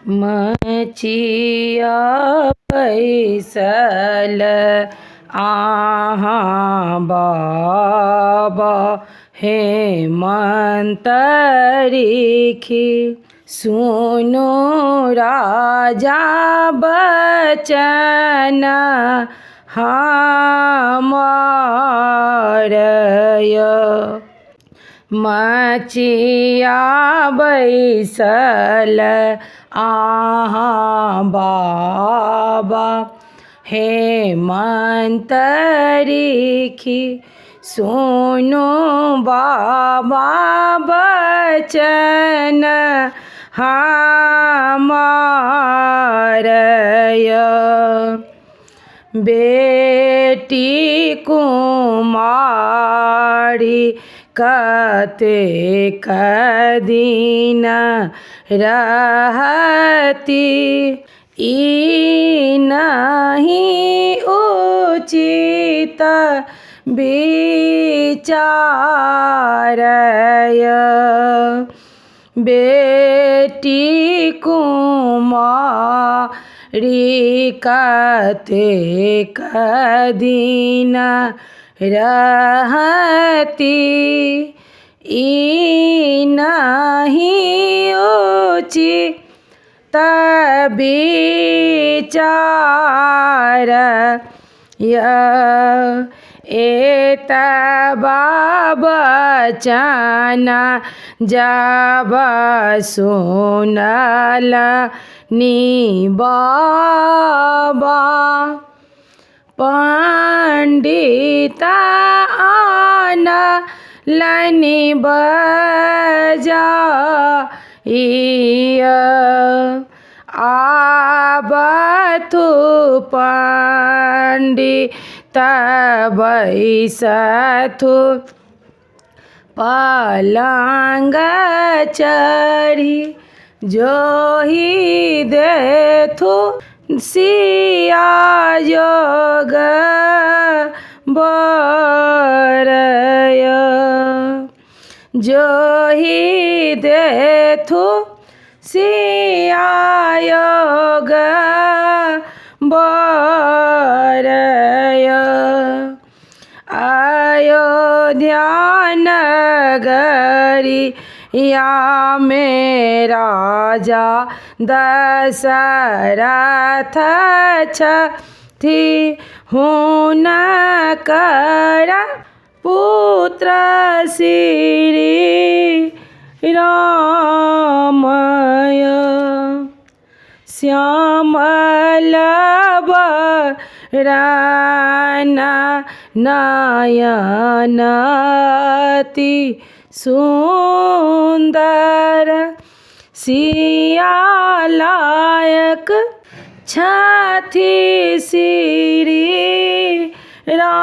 मचिया पैसल आहाँ बाबा हेमंतरिखी सुनो राजा बचन हमारय। मचिया बैसल आहाँ बाबा हेमंतरिखी सुनो बाबा बचन हमारय। बेटी कुमारी कतेक दिन रहती ई नहीं उचित विचारय। बेटी कुमारी कतेक दिन रहती ई नहीं उचित विचारय। एतबा बचन जब सुनल नी बाबा पंडित आनलनि बजाइय। आबथु पंडित बैसथु पलंग चढ़ी जोहि देथु सिया योग बरय। जोहि देथु सिया योग बरय। अयोध्या नगरिया में राजा दशरथ छथि हुनकर पुत्र श्री रामय। श्यामल बरन नयन अति सुंदर सिया लायक छथि श्री रामय।